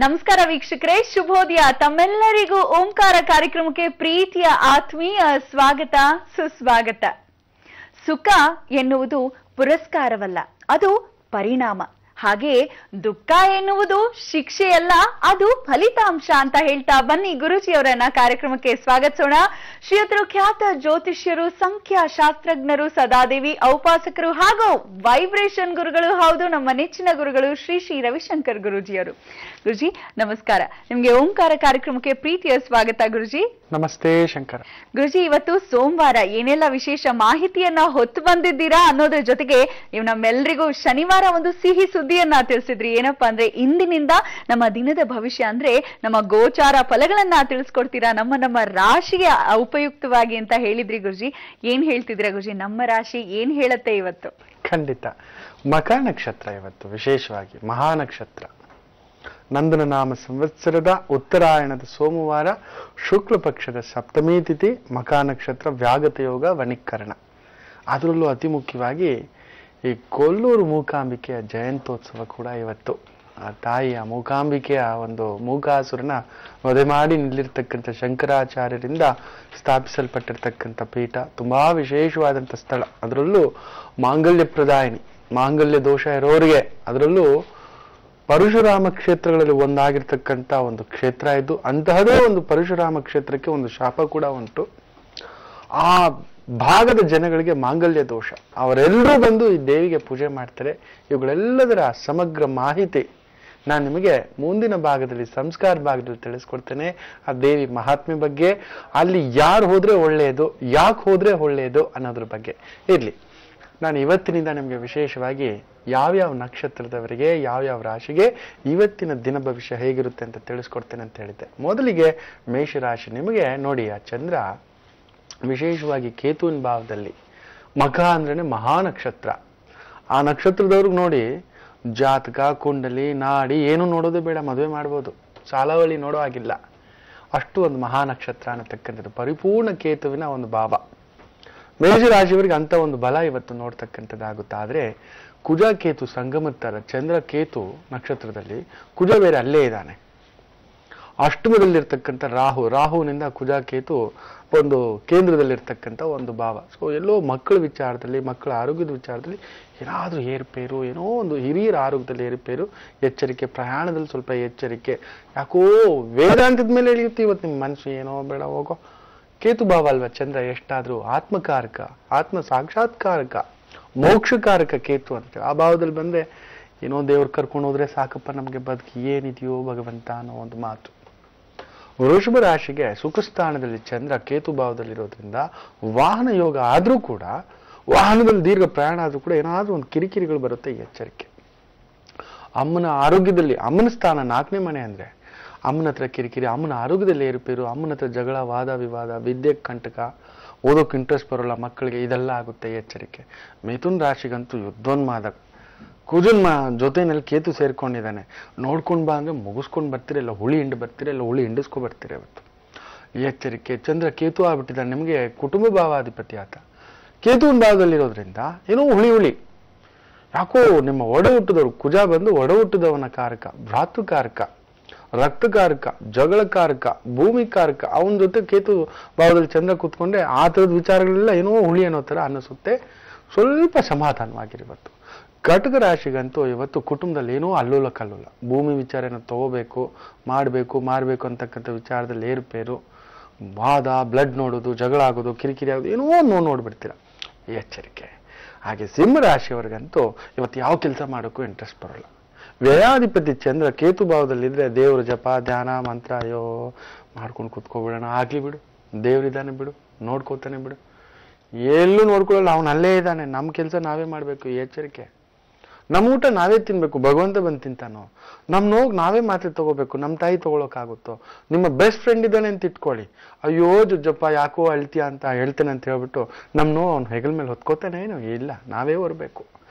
ನಮಸ್ಕಾರ ವೀಕ್ಷಕರೇ, ಶುಭೋದಯ. ತಮ್ಮೆಲ್ಲರಿಗೂ ಓಂಕಾರ ಕಾರ್ಯಕ್ರಮಕ್ಕೆ ಪ್ರೀತಿಯ ಆತ್ಮೀಯ ಸ್ವಾಗತ, ಸುಸ್ವಾಗತ. ಸುಖ ಎನ್ನುವುದು ಪುರಸ್ಕಾರವಲ್ಲ, ಅದು ಪರಿಣಾಮ. ಹಾಗೆಯೇ ದುಃಖ ಎನ್ನುವುದು ಶಿಕ್ಷೆಯಲ್ಲ, ಅದು ಫಲಿತಾಂಶ ಅಂತ ಹೇಳ್ತಾ ಬನ್ನಿ ಗುರುಜಿಯವರನ್ನ ಕಾರ್ಯಕ್ರಮಕ್ಕೆ ಸ್ವಾಗತಿಸೋಣ. ಶ್ರೀಯುತರು ಖ್ಯಾತ ಜ್ಯೋತಿಷ್ಯರು, ಸಂಖ್ಯಾ ಶಾಸ್ತ್ರಜ್ಞರು, ಸದಾದೇವಿ ಔಪಾಸಕರು ಹಾಗೂ ವೈಬ್ರೇಷನ್ ಗುರುಗಳು, ಹೌದು ನಮ್ಮ ನೆಚ್ಚಿನ ಗುರುಗಳು ಶ್ರೀ ಶ್ರೀ ರವಿಶಂಕರ್ ಗುರುಜಿಯವರು. ಗುರುಜಿ ನಮಸ್ಕಾರ. ನಿಮ್ಗೆ ಓಂಕಾರ ಕಾರ್ಯಕ್ರಮಕ್ಕೆ ಪ್ರೀತಿಯ ಸ್ವಾಗತ ಗುರುಜಿ. ನಮಸ್ತೆ ಶಂಕರ. ಗುರುಜಿ, ಇವತ್ತು ಸೋಮವಾರ, ಏನೆಲ್ಲ ವಿಶೇಷ ಮಾಹಿತಿಯನ್ನ ಹೊತ್ತು ಬಂದಿದ್ದೀರಾ ಅನ್ನೋದ್ರ ಜೊತೆಗೆ ನೀವು ನಮ್ಮೆಲ್ಲರಿಗೂ ಶನಿವಾರ ಒಂದು ಸಿಹಿ ಸುದ್ದಿಯನ್ನ ತಿಳಿಸಿದ್ರಿ. ಏನಪ್ಪಾ ಅಂದ್ರೆ, ಇಂದಿನಿಂದ ನಮ್ಮ ದಿನದ ಭವಿಷ್ಯ ಅಂದ್ರೆ ನಮ್ಮ ಗೋಚಾರ ಫಲಗಳನ್ನ ತಿಳಿಸ್ಕೊಡ್ತೀರಾ, ನಮ್ಮ ರಾಶಿಗೆ ಉಪಯುಕ್ತವಾಗಿ ಅಂತ ಹೇಳಿದ್ರಿ ಗುರುಜಿ. ಏನ್ ಹೇಳ್ತಿದ್ದೀರಾ ಗುರುಜಿ, ನಮ್ಮ ರಾಶಿ ಏನ್ ಹೇಳತ್ತೆ ಇವತ್ತು? ಖಂಡಿತ. ಮಕರ ನಕ್ಷತ್ರ ಇವತ್ತು ವಿಶೇಷವಾಗಿ ಮಹಾನಕ್ಷತ್ರ. ನಂದನ ನಾಮ ಸಂವತ್ಸರದ ಉತ್ತರಾಯಣದ ಸೋಮವಾರ, ಶುಕ್ಲ ಪಕ್ಷದ ಸಪ್ತಮಿ ತಿಥಿ, ಮಕರ ನಕ್ಷತ್ರ, ವ್ಯಾಗತ ಯೋಗ, ವನಿಕರಣ. ಅದರಲ್ಲೂ ಅತಿ ಮುಖ್ಯವಾಗಿ ಈ ಕೊಲ್ಲೂರು ಮೂಕಾಂಬಿಕೆಯ ಜಯಂತ್ಯೋತ್ಸವ ಕೂಡ ಇವತ್ತು. ಆ ತಾಯಿಯ ಮೂಕಾಂಬಿಕೆಯ ಒಂದು ಮೂಕಾಸುರನ ವಧೆ ಮಾಡಿ ನಿಲ್ಲಿರ್ತಕ್ಕಂಥ ಶಂಕರಾಚಾರ್ಯರಿಂದ ಸ್ಥಾಪಿಸಲ್ಪಟ್ಟಿರ್ತಕ್ಕಂಥ ಪೀಠ, ತುಂಬಾ ವಿಶೇಷವಾದಂಥ ಸ್ಥಳ. ಅದರಲ್ಲೂ ಮಾಂಗಲ್ಯ ಪ್ರದಾಯಿನಿ, ಮಾಂಗಲ್ಯ ದೋಷ ಇರೋರಿಗೆ, ಅದರಲ್ಲೂ ಪರಶುರಾಮ ಕ್ಷೇತ್ರಗಳಲ್ಲಿ ಒಂದಾಗಿರ್ತಕ್ಕಂಥ ಒಂದು ಕ್ಷೇತ್ರ ಇದು. ಅಂತಹದೇ ಒಂದು ಪರಶುರಾಮ ಕ್ಷೇತ್ರಕ್ಕೆ ಒಂದು ಶಾಪ ಕೂಡ ಉಂಟು. ಆ ಭಾಗದ ಜನಗಳಿಗೆ ಮಾಂಗಲ್ಯ ದೋಷ, ಅವರೆಲ್ಲರೂ ಬಂದು ಈ ದೇವಿಗೆ ಪೂಜೆ ಮಾಡ್ತಾರೆ. ಇವುಗಳೆಲ್ಲದರ ಸಮಗ್ರ ಮಾಹಿತಿ ನಾನು ನಿಮಗೆ ಮುಂದಿನ ಭಾಗದಲ್ಲಿ, ಸಂಸ್ಕಾರ ಭಾಗದಲ್ಲಿ ತಿಳಿಸ್ಕೊಡ್ತೇನೆ. ಆ ದೇವಿ ಮಹಾತ್ಮೆ ಬಗ್ಗೆ, ಅಲ್ಲಿ ಯಾರು ಹೋದ್ರೆ ಒಳ್ಳೆಯದು, ಯಾಕೆ ಹೋದ್ರೆ ಒಳ್ಳೆಯದು ಅನ್ನೋದ್ರ ಬಗ್ಗೆ ಇರ್ಲಿ. ನಾನು ಇವತ್ತಿನಿಂದ ನಿಮಗೆ ವಿಶೇಷವಾಗಿ ಯಾವ್ಯಾವ ನಕ್ಷತ್ರದವರಿಗೆ, ಯಾವ್ಯಾವ ರಾಶಿಗೆ ಇವತ್ತಿನ ದಿನ ಭವಿಷ್ಯ ಹೇಗಿರುತ್ತೆ ಅಂತ ತಿಳಿಸ್ಕೊಡ್ತೇನೆ ಅಂತ ಹೇಳಿದ್ದೆ. ಮೊದಲಿಗೆ ಮೇಷರಾಶಿ. ನಿಮಗೆ ನೋಡಿ, ಆ ಚಂದ್ರ ವಿಶೇಷವಾಗಿ ಕೇತುವಿನ ಭಾವದಲ್ಲಿ, ಮಖ ಅಂದ್ರೇನೆ ಮಹಾನಕ್ಷತ್ರ. ಆ ನಕ್ಷತ್ರದವ್ರಿಗೆ ನೋಡಿ, ಜಾತಕ, ಕುಂಡಲಿ, ನಾಡಿ ಏನು ನೋಡೋದೇ ಬೇಡ, ಮದುವೆ ಮಾಡ್ಬೋದು, ಸಾಲಾವಳಿ ನೋಡೋ ಆಗಿಲ್ಲ. ಅಷ್ಟು ಒಂದು ಮಹಾನಕ್ಷತ್ರ ಅನ್ನತಕ್ಕಂಥದ್ದು ಪರಿಪೂರ್ಣ ಕೇತುವಿನ ಒಂದು ಭಾವ. ಮೇಷರಾಶಿಯವರಿಗೆ ಅಂತ ಒಂದು ಬಲ ಇವತ್ತು ನೋಡ್ತಕ್ಕಂಥದ್ದಾಗುತ್ತೆ. ಆದ್ರೆ ಕುಜ ಕೇತು ಸಂಗಮದ ತರ, ಚಂದ್ರ ಕೇತು ನಕ್ಷತ್ರದಲ್ಲಿ, ಕುಜ ಬೇರೆ ಅಲ್ಲೇ ಇದ್ದಾನೆ. ಅಷ್ಟಮದಲ್ಲಿರ್ತಕ್ಕಂಥ ರಾಹುವಿನಿಂದ ಕುಜ ಕೇತು ಒಂದು ಕೇಂದ್ರದಲ್ಲಿರ್ತಕ್ಕಂಥ ಒಂದು ಭಾವ. ಸೊ ಎಲ್ಲೋ ಮಕ್ಕಳ ವಿಚಾರದಲ್ಲಿ, ಮಕ್ಕಳ ಆರೋಗ್ಯದ ವಿಚಾರದಲ್ಲಿ ಏನಾದ್ರೂ ಏರುಪೇರು, ಏನೋ ಒಂದು ಹಿರಿಯರ ಆರೋಗ್ಯದಲ್ಲಿ ಏರುಪೇರು, ಎಚ್ಚರಿಕೆ, ಪ್ರಯಾಣದಲ್ಲಿ ಸ್ವಲ್ಪ ಎಚ್ಚರಿಕೆ. ಯಾಕೋ ವೇದಾಂತದ ಮೇಲೆ ಇಳಿಯುತ್ತೆ ಇವತ್ತು ನಿಮ್ಮ ಮನಸ್ಸು, ಏನೋ ಬೇಡ ಹೋಗೋ. ಕೇತು ಭಾವ ಅಲ್ವಾ ಚಂದ್ರ, ಎಷ್ಟಾದ್ರೂ ಆತ್ಮಕಾರಕ, ಆತ್ಮ ಸಾಕ್ಷಾತ್ಕಾರಕ, ಮೋಕ್ಷಕಾರಕ ಕೇತು ಅಂತ. ಆ ಭಾವದಲ್ಲಿ ಬಂದ್ರೆ ಏನೋ ದೇವ್ರು ಕರ್ಕೊಂಡು ಹೋದ್ರೆ ಸಾಕಪ್ಪ, ನಮ್ಗೆ ಬದುಕಿ ಏನಿದೆಯೋ ಭಗವಂತ ಅನ್ನೋ ಒಂದು ಮಾತು. ವೃಷಭ ರಾಶಿಗೆ ಸುಖಸ್ಥಾನದಲ್ಲಿ ಚಂದ್ರ ಕೇತು ಭಾವದಲ್ಲಿರೋದ್ರಿಂದ ವಾಹನ ಯೋಗ ಆದ್ರೂ ಕೂಡ, ವಾಹನದಲ್ಲಿ ದೀರ್ಘ ಪ್ರಯಾಣ ಆದ್ರೂ ಕೂಡ ಏನಾದ್ರೂ ಒಂದು ಕಿರಿಕಿರಿಗಳು ಬರುತ್ತೆ, ಎಚ್ಚರಿಕೆ. ಅಮ್ಮನ ಆರೋಗ್ಯದಲ್ಲಿ, ಅಮ್ಮನ ಸ್ಥಾನ 4ನೇ ಮನೆ ಅಂದ್ರೆ ಅಮ್ಮನ ಹತ್ರ ಕಿರಿಕಿರಿ, ಅಮ್ಮನ ಆರೋಗ್ಯದಲ್ಲಿ ಏರುಪೇರು, ಅಮ್ಮನ ಹತ್ರ ಜಗಳ, ವಾದ ವಿವಾದ, ವಿದ್ಯೆ ಕಂಟಕ, ಓದೋಕೆ ಇಂಟ್ರೆಸ್ಟ್ ಬರೋಲ್ಲ ಮಕ್ಕಳಿಗೆ, ಇದೆಲ್ಲ ಆಗುತ್ತೆ, ಎಚ್ಚರಿಕೆ. ಮಿಥುನ್ ರಾಶಿಗಂತೂ ಯುದ್ಧೋನ್ಮಾದ. ಕುಜನ್ ಜೊತೆನಲ್ಲಿ ಕೇತು ಸೇರ್ಕೊಂಡಿದ್ದಾನೆ. ನೋಡ್ಕೊಂಡ್ ಬಾ ಅಂದ್ರೆ ಮುಗಿಸ್ಕೊಂಡ್ ಬರ್ತೀರ, ಇಲ್ಲ ಹುಳಿ ಹಿಂಡು ಬರ್ತೀರ, ಇಲ್ಲ ಹುಳಿ ಹಿಂಡಿಸ್ಕೊ ಬರ್ತೀರ ಇವತ್ತು, ಎಚ್ಚರಿಕೆ. ಚಂದ್ರ ಕೇತು ಆಗ್ಬಿಟ್ಟಿದ್ದಾನೆ, ನಿಮಗೆ ಕುಟುಂಬ ಭಾವಾಧಿಪತಿ ಆತ. ಕೇತುವಿನ ಭಾವದಲ್ಲಿರೋದ್ರಿಂದ ಏನೋ ಹುಳಿ ಯಾಕೋ ನಿಮ್ಮ ಒಡ ಹುಟ್ಟಿದವರು, ಕುಜ ಬಂದು ಒಡ ಹುಟ್ಟಿದವನ ಕಾರಕ, ಭ್ರಾತೃಕಾರಕ, ರಕ್ತಕಾರಕ, ಜಗಳಕಾರಕ, ಭೂಮಿಕಾರಕ. ಅವನ ಜೊತೆ ಕೇತು ಭಾವದಲ್ಲಿ ಚಂದ್ರ ಕೂತ್ಕೊಂಡ್ರೆ ಆ ಥರದ ವಿಚಾರಗಳೆಲ್ಲ ಏನೋ ಹುಳಿ ಅನ್ನೋ ತರ ಅನ್ನಿಸುತ್ತೆ. ಸ್ವಲ್ಪ ಸಮಾಧಾನವಾಗಿರಿ ಇವತ್ತು. ಕಟಕ ರಾಶಿಗಂತೂ ಇವತ್ತು ಕುಟುಂಬದಲ್ಲಿ ಏನೋ ಅಲ್ಲೋಲ ಕಲ್ಲೋಲ, ಭೂಮಿ ವಿಚಾರನ ತಗೋಬೇಕು, ಮಾರಬೇಕು ಅಂತಕ್ಕಂಥ ವಿಚಾರದಲ್ಲಿ ಏರುಪೇರು, ವಾದ, ಬ್ಲಡ್ ನೋಡೋದು, ಜಗಳ ಆಗೋದು, ಕಿರಿಕಿರಿ ಆಗೋದು, ಏನೋ ನೋಡ್ಬಿಡ್ತೀರ, ಎಚ್ಚರಿಕೆ. ಹಾಗೆ ಸಿಂಹ ರಾಶಿಯವರಿಗಂತೂ ಇವತ್ತು ಯಾವ ಕೆಲಸ ಮಾಡೋಕ್ಕೂ ಇಂಟ್ರೆಸ್ಟ್ ಬರೋಲ್ಲ. ವ್ಯಯಾಧಿಪತಿ ಚಂದ್ರ ಕೇತು ಭಾವದಲ್ಲಿದ್ರೆ ದೇವ್ರ ಜಪ, ಧ್ಯಾನ, ಮಂತ್ರ, ಅಯ್ಯೋ ಮಾಡ್ಕೊಂಡು ಕುತ್ಕೋಬಿಡೋಣ, ಆಗ್ಲಿ ಬಿಡು, ದೇವ್ರಿದ್ದಾನೆ ಬಿಡು, ನೋಡ್ಕೋತಾನೆ ಬಿಡು, ಎಲ್ಲೂ ನೋಡ್ಕೊಳ್ಳಲ್ಲ, ಅವನು ಅಲ್ಲೇ ಇದ್ದಾನೆ, ನಮ್ಮ ಕೆಲಸ ನಾವೇ ಮಾಡ್ಬೇಕು, ಎಚ್ಚರಿಕೆ. ನಮ್ಮ ಊಟ ನಾವೇ ತಿನ್ಬೇಕು, ಭಗವಂತ ಬಂದು ತಿಂತಾನೋ. ನಮ್ಮ ನೋವು ನಾವೇ ಮಾತ್ರೆ ತಗೋಬೇಕು, ನಮ್ಮ ತಾಯಿ ತಗೊಳಕ್ಕಾಗುತ್ತೋ. ನಿಮ್ಮ ಬೆಸ್ಟ್ ಫ್ರೆಂಡ್ ಇದ್ದಾನೆ ಅಂತ ಇಟ್ಕೊಳ್ಳಿ, ಅಯ್ಯೋ ಜುಜ್ಜಪ್ಪ ಯಾಕೋ ಅಳ್ತೀಯ ಅಂತ ಹೇಳ್ತೇನೆ ಅಂತ ಹೇಳ್ಬಿಟ್ಟು ನಮ್ಮ ನೋವು ಅವ್ನು ಹೆಗಲ ಮೇಲೆ ಹೊತ್ಕೋತಾನೆ ಏನು ಇಲ್ಲ, ನಾವೇ ಹೊರಬೇಕು,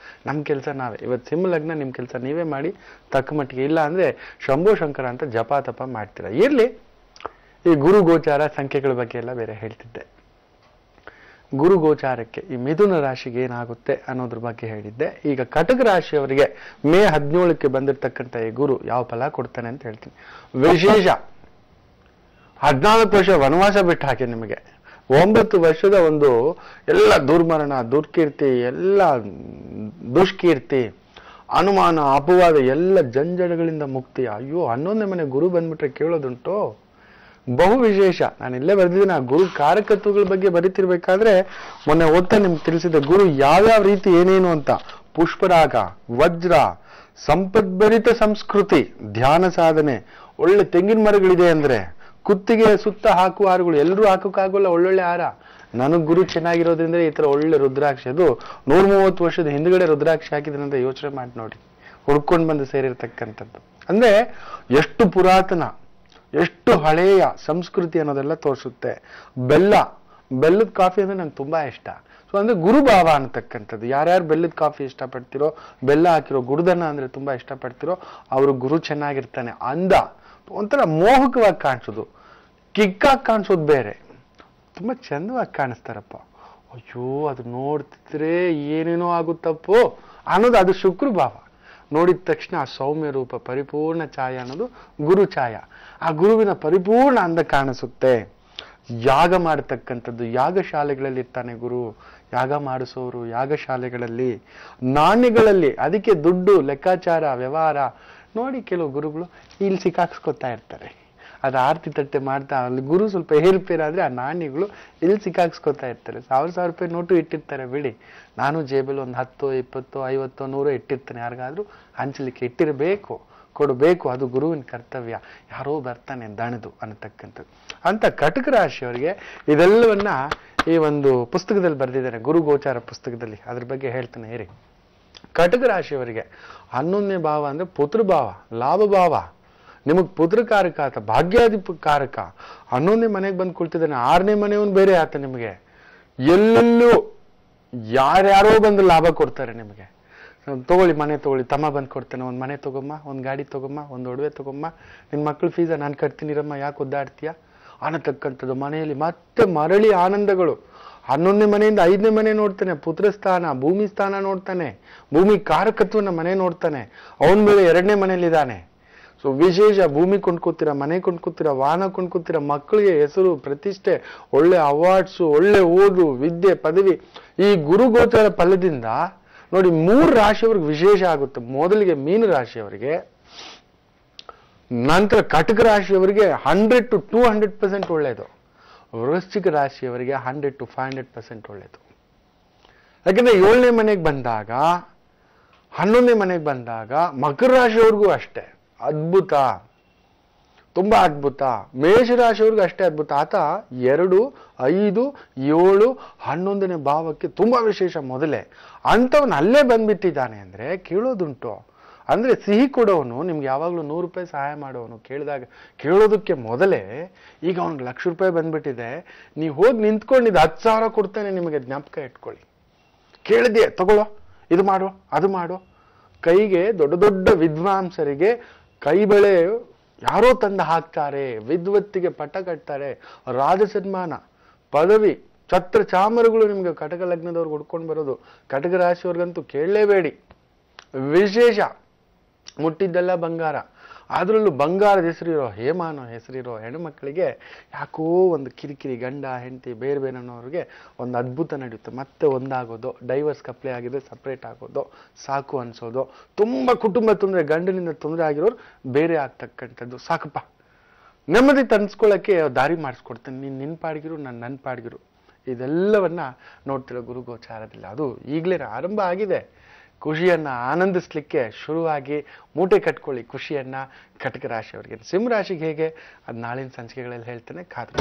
ನಮ್ಮ ಕೆಲಸ ನಾವೇ. ಇವತ್ತು ಸಿಂಹ ಲಗ್ನ, ನಿಮ್ಮ ಕೆಲಸ ನೀವೇ ಮಾಡಿ ತಕ್ಕ ಮಟ್ಟಿಗೆ. ಇಲ್ಲ ಅಂದ್ರೆ ಶಂಭೋ ಶಂಕರ ಅಂತ ಜಪ ತಪ ಮಾಡ್ತೀರ. ಇರ್ಲಿ, ಈ ಗುರು ಗೋಚಾರ ಸಂಖ್ಯೆಗಳ ಬಗ್ಗೆ ಎಲ್ಲ ಬೇರೆ ಹೇಳ್ತಿದ್ದೆ. ಗುರು ಗೋಚಾರಕ್ಕೆ ಈ ಮಿಥುನ ರಾಶಿಗೆ ಏನಾಗುತ್ತೆ ಅನ್ನೋದ್ರ ಬಗ್ಗೆ ಹೇಳಿದ್ದೆ. ಈಗ ಕಟಕ ರಾಶಿಯವರಿಗೆ ಮೇ 17ಕ್ಕೆ ಬಂದಿರತಕ್ಕಂಥ ಈ ಗುರು ಯಾವ ಫಲ ಕೊಡ್ತಾನೆ ಅಂತ ಹೇಳ್ತೀನಿ. ವಿಶೇಷ 14 ವರ್ಷ ವನವಾಸ ಬಿಟ್ಟು ಹಾಕಿ ನಿಮಗೆ 9 ವರ್ಷದ ಒಂದು ಎಲ್ಲ ದುರ್ಮರಣ, ದುರ್ಕೀರ್ತಿ, ಎಲ್ಲ ದುಷ್ಕೀರ್ತಿ, ಅನುಮಾನ, ಅಪವಾದ, ಎಲ್ಲ ಜಂಜಡಗಳಿಂದ ಮುಕ್ತಿ. ಅಯ್ಯೋ 11ನೇ ಮನೆ ಗುರು ಬಂದ್ಬಿಟ್ರೆ ಕೇಳೋದುಂಟು, ಬಹು ವಿಶೇಷ. ನಾನು ಇಲ್ಲೇ ಬರೆದಿದ್ದೀನಿ. ಆ ಗುರು ಕಾರಕತ್ವಗಳ ಬಗ್ಗೆ ಬರೀತಿರ್ಬೇಕಾದ್ರೆ ಮೊನ್ನೆ ಓದ್ತಾ ನಿಮ್ಗೆ ತಿಳಿಸಿದೆ ಗುರು ಯಾವ್ಯಾವ ರೀತಿ ಏನೇನು ಅಂತ. ಪುಷ್ಪರಾಗ, ವಜ್ರ, ಸಂಪದ್ಭರಿತ ಸಂಸ್ಕೃತಿ, ಧ್ಯಾನ ಸಾಧನೆ, ಒಳ್ಳೆ ತೆಂಗಿನ ಮರಗಳಿದೆ ಅಂದ್ರೆ ಕುತ್ತಿಗೆ ಸುತ್ತ ಹಾಕುವ ಹಾರಗಳು, ಎಲ್ಲರೂ ಹಾಕೋಕ್ಕಾಗೋಲ್ಲ ಒಳ್ಳೊಳ್ಳೆ ಹಾರ. ನನಗ್ ಗುರು ಚೆನ್ನಾಗಿರೋದ್ರಿಂದ ಈ ತರ ಒಳ್ಳೆ ರುದ್ರಾಕ್ಷಿ, ಅದು 130 ವರ್ಷದ ಹಿಂದ್ಗಡೆ ರುದ್ರಾಕ್ಷಿ ಹಾಕಿದ್ರಂತ ಯೋಚನೆ ಮಾಡಿ ನೋಡಿ, ಹುಡ್ಕೊಂಡ್ ಬಂದು ಸೇರಿರ್ತಕ್ಕಂಥದ್ದು. ಅಂದ್ರೆ ಎಷ್ಟು ಪುರಾತನ, ಎಷ್ಟು ಹಳೆಯ ಸಂಸ್ಕೃತಿ ಅನ್ನೋದೆಲ್ಲ ತೋರಿಸುತ್ತೆ. ಬೆಲ್ಲದ ಕಾಫಿ ಅಂದ್ರೆ ನಂಗೆ ತುಂಬಾ ಇಷ್ಟ. ಸೊ ಅಂದ್ರೆ ಗುರುಭಾವ ಅನ್ನತಕ್ಕಂಥದ್ದು. ಯಾರ್ಯಾರು ಬೆಲ್ಲದ ಕಾಫಿ ಇಷ್ಟಪಡ್ತಿರೋ, ಬೆಲ್ಲ ಹಾಕಿರೋ ಗುರುದನ್ನ ಅಂದ್ರೆ ತುಂಬಾ ಇಷ್ಟಪಡ್ತಿರೋ ಅವರು ಗುರು ಚೆನ್ನಾಗಿರ್ತಾನೆ. ಅಂದ ಒಂಥರ ಮೋಹಕವಾಗಿ ಕಾಣಿಸೋದು, ಕಿಕ್ಕಾಗಿ ಕಾಣಿಸೋದು ಬೇರೆ, ತುಂಬಾ ಚಂದವಾಗಿ ಕಾಣಿಸ್ತಾರಪ್ಪ. ಅಯ್ಯೋ ಅದು ನೋಡ್ತಿದ್ರೆ ಏನೇನೋ ಆಗುತ್ತಪ್ಪೋ ಅನ್ನೋದು ಅದು ಶುಕ್ರ ಭಾವ. ನೋಡಿದ ತಕ್ಷಣ ಆ ಸೌಮ್ಯ ರೂಪ, ಪರಿಪೂರ್ಣ ಛಾಯ ಅನ್ನೋದು ಗುರು ಛಾಯ. ಆ ಗುರುವಿನ ಪರಿಪೂರ್ಣ ಅಂದ ಕಾಣಿಸುತ್ತೆ. ಯಾಗ ಮಾಡತಕ್ಕಂಥದ್ದು, ಯಾಗಶಾಲೆಗಳಲ್ಲಿ ಇರ್ತಾನೆ ಗುರು, ಯಾಗ ಮಾಡಿಸೋರು ಯಾಗಶಾಲೆಗಳಲ್ಲಿ, ನಾಣ್ಯಗಳಲ್ಲಿ. ಅದಕ್ಕೆ ದುಡ್ಡು, ಲೆಕ್ಕಾಚಾರ, ವ್ಯವಹಾರ ನೋಡಿ ಕೆಲವು ಗುರುಗಳು ಇಲ್ಲಿ ಸಿಕ್ಕಾಕ್ಸ್ಕೊತಾ ಇರ್ತಾರೆ. ಅದು ಆರತಿ ತಟ್ಟೆ ಮಾಡ್ತಾ ಅಲ್ಲಿ ಗುರು ಸ್ವಲ್ಪ ಏರುಪೇರಾದ್ರೆ ಆ ನಾಣ್ಯಗಳು ಇಲ್ಲಿ ಸಿಕ್ಕಾಕ್ಸ್ಕೊತಾ ಇರ್ತಾರೆ. 1000 ರೂಪಾಯಿ ನೋಟು ಇಟ್ಟಿರ್ತಾರೆ ಬಿಡಿ. ನಾನು ಜೇಬಲ್ಲಿ ಒಂದು 10, 20, 50, 100 ಇಟ್ಟಿರ್ತೇನೆ. ಯಾರಿಗಾದ್ರೂ ಹಂಚಲಿಕ್ಕೆ ಇಟ್ಟಿರಬೇಕು, ಕೊಡಬೇಕು. ಅದು ಗುರುವಿನ ಕರ್ತವ್ಯ. ಯಾರೋ ಬರ್ತಾನೆ ದಣದು ಅನ್ನತಕ್ಕಂಥದ್ದು. ಅಂತ ಕಟಕ ರಾಶಿಯವರಿಗೆ ಇದೆಲ್ಲವನ್ನ ಈ ಒಂದು ಪುಸ್ತಕದಲ್ಲಿ ಬರೆದಿದ್ದಾರೆ, ಗುರು ಗೋಚಾರ ಪುಸ್ತಕದಲ್ಲಿ. ಅದ್ರ ಬಗ್ಗೆ ಹೇಳ್ತಾನೆ ಹೇರಿ. ಕಟಕ ರಾಶಿಯವರಿಗೆ 11ನೇ ಭಾವ ಅಂದ್ರೆ ಪುತ್ರಭಾವ, ಲಾಭ ಭಾವ. ನಿಮಗ್ ಪುತ್ರಕಾರಕ ಆತ, ಭಾಗ್ಯಾಧಿಕಾರಕ. 11ನೇ ಮನೆಗೆ ಬಂದು ಕುಳ್ತಿದ್ದಾನೆ. 6ನೇ ಮನೆಯವನು ಬೇರೆ ಆತ. ನಿಮಗೆ ಎಲ್ಲೆಲ್ಲೂ ಯಾರ್ಯಾರೋ ಬಂದು ಲಾಭ ಕೊಡ್ತಾರೆ ನಿಮಗೆ. ತಗೊಳ್ಳಿ, ಮನೆ ತಗೊಳ್ಳಿ, ತಮ್ಮ ಬಂದು ಕೊಡ್ತಾನೆ, ಒಂದು ಮನೆ ತಗೊಮ್ಮ, ಒಂದು ಗಾಡಿ ತಗೊಮ್ಮ, ಒಂದು ಒಡವೆ ತಗೊಮ್ಮ, ನಿನ್ನ ಮಕ್ಕಳ ಫೀಸ ನಾನು ಕಟ್ತೀನಿರಮ್ಮ, ಯಾಕೆ ಒದ್ದಾಡ್ತೀಯ ಅನ್ನತಕ್ಕಂಥದ್ದು. ಮನೆಯಲ್ಲಿ ಮತ್ತೆ ಮರಳಿ ಆನಂದಗಳು. 11ನೇ ಮನೆಯಿಂದ 5ನೇ ಮನೆ ನೋಡ್ತಾನೆ, ಪುತ್ರಸ್ಥಾನ, ಭೂಮಿ ಸ್ಥಾನ ನೋಡ್ತಾನೆ, ಭೂಮಿ ಕಾರಕತ್ವನ ಮನೆ ನೋಡ್ತಾನೆ. ಅವನ ಮೇಲೆ 2ನೇ ಮನೆಯಲ್ಲಿದ್ದಾನೆ. ಸೊ ವಿಶೇಷ. ಭೂಮಿ ಕೊಂಡ್ಕೋತೀರಾ, ಮನೆ ಕೊಂಡ್ಕೋತೀರಾ, ವಾಹನ ಕೊಂಡ್ಕೋತೀರಾ, ಮಕ್ಕಳಿಗೆ ಹೆಸರು, ಪ್ರತಿಷ್ಠೆ, ಒಳ್ಳೆ ಅವಾರ್ಡ್ಸು, ಒಳ್ಳೆ ಓದು, ವಿದ್ಯೆ, ಪದವಿ. ಈ ಗುರು ಗೋಚಾರ ಫಲದಿಂದ ನೋಡಿ 3 ರಾಶಿಯವ್ರಿಗೆ ವಿಶೇಷ ಆಗುತ್ತೆ. ಮೊದಲಿಗೆ ಮೀನ ರಾಶಿಯವರಿಗೆ, ನಂತರ ಕಟಕ ರಾಶಿಯವರಿಗೆ 100 to 200% ಒಳ್ಳೆಯದು. ವೃಶ್ಚಿಕ ರಾಶಿಯವರಿಗೆ 100 to 500% ಒಳ್ಳೆಯದು. ಯಾಕಂದ್ರೆ 7ನೇ ಮನೆಗೆ ಬಂದಾಗ, 11ನೇ ಮನೆಗೆ ಬಂದಾಗ ಮಕರ ರಾಶಿಯವ್ರಿಗೂ ಅಷ್ಟೇ ಅದ್ಭುತ, ತುಂಬಾ ಅದ್ಭುತ. ಮೇಷರಾಶಿಯವ್ರಿಗೂ ಅಷ್ಟೇ ಅದ್ಭುತ. ಆತ 2, 5, 7, 11ನೇ ಭಾವಕ್ಕೆ ತುಂಬಾ ವಿಶೇಷ ಮೊದಲೇ. ಅಂಥವನು ಅಲ್ಲೇ ಬಂದ್ಬಿಟ್ಟಿದ್ದಾನೆ ಅಂದ್ರೆ ಕೇಳೋದುಂಟು. ಅಂದ್ರೆ ಸಿಹಿ ಕೊಡೋನು ನಿಮ್ಗೆ ಯಾವಾಗ್ಲೂ 100 ರೂಪಾಯಿ ಸಹಾಯ ಮಾಡೋನು ಕೇಳಿದಾಗ ಕೇಳೋದಕ್ಕೆ ಮೊದಲೇ ಈಗ ಅವ್ನಿಗೆ 1,00,000 ರೂಪಾಯಿ ಬಂದ್ಬಿಟ್ಟಿದೆ, ನೀವು ಹೋಗಿ ನಿಂತ್ಕೊಂಡಿದ್ದು 10,000 ಕೊಡ್ತಾನೆ. ನಿಮಗೆ ಜ್ಞಾಪಕ ಇಟ್ಕೊಳ್ಳಿ. ಕೇಳಿದೆ ತಗೊಳ್ಳೋ, ಇದು ಮಾಡೋ, ಅದು ಮಾಡೋ. ಕೈಗೆ ದೊಡ್ಡ ದೊಡ್ಡ ವಿದ್ವಾಂಸರಿಗೆ ಕೈ ಬಳೆ ಯಾರೋ ತಂದು ಹಾಕ್ತಾರೆ, ವಿದ್ವತ್ತಿಗೆ ಪಟ್ಟ ಕಟ್ತಾರೆ, ರಾಜ ಸನ್ಮಾನ, ಪದವಿ, ಛತ್ರ ಚಾಮರಗಳು ನಿಮ್ಗೆ ಕಟಕ ಲಗ್ನದವ್ರಿಗೆ ಉಡ್ಕೊಂಡು ಬರೋದು. ಕಟಕ ರಾಶಿಯವ್ರಿಗಂತೂ ಕೇಳಲೇಬೇಡಿ. ವಿಶೇಷ. ಮುಟ್ಟಿದ್ದೆಲ್ಲ ಬಂಗಾರ. ಅದರಲ್ಲೂ ಬಂಗಾರದ ಹೆಸರಿರೋ, ಹೇಮಾನೋ ಹೆಸರಿರೋ ಹೆಣ್ಣುಮಕ್ಕಳಿಗೆ ಯಾಕೋ ಒಂದು ಕಿರಿಕಿರಿ, ಗಂಡ ಹೆಂಡತಿ ಬೇರೆ ಬೇರೆ ಅನ್ನೋರಿಗೆ ಒಂದು ಅದ್ಭುತ ನಡೆಯುತ್ತೆ. ಮತ್ತೆ ಒಂದಾಗೋದು, ಡೈವರ್ಸ್ ಅಪ್ಲೈ ಆಗಿದೆ, ಸಪ್ರೇಟ್ ಆಗೋದು, ಸಾಕು ಅನ್ಸೋದು, ತುಂಬ ಕುಟುಂಬ ತೊಂದರೆ, ಗಂಡನಿಂದ ತೊಂದರೆ ಆಗಿರೋರು ಬೇರೆ ಆಗ್ತಕ್ಕಂಥದ್ದು. ಸಾಕಪ್ಪ, ನೆಮ್ಮದಿ ತನ್ಸ್ಕೊಳ್ಳೋಕ್ಕೆ ದಾರಿ ಮಾಡಿಸ್ಕೊಡ್ತೇನೆ, ನೀನು ನಿನ್ನ ಪಾಡ್ಗಿರು, ನಾನು ನನ್ನ ಪಾಡ್ಗಿರು. ಇದೆಲ್ಲವನ್ನ ನೋಡ್ತಿರೋ ಗುರು ಗೋಚಾರದಲ್ಲಿ. ಅದು ಈಗಲೇ ಆರಂಭ ಆಗಿದೆ. ಖುಷಿಯನ್ನ ಆನಂದಿಸ್ಲಿಕ್ಕೆ ಶುರುವಾಗಿ ಮೂಟೆ ಕಟ್ಕೊಳ್ಳಿ ಖುಷಿಯನ್ನ. ಕಟಕ ರಾಶಿಯವರಿಗೆ. ಸಿಂಹ ರಾಶಿಗೆ ಹೇಗೆ ಅದು ನಾಳಿನ ಸಂಚಿಕೆಗಳಲ್ಲಿ ಹೇಳ್ತೇನೆ, ಕಾದು.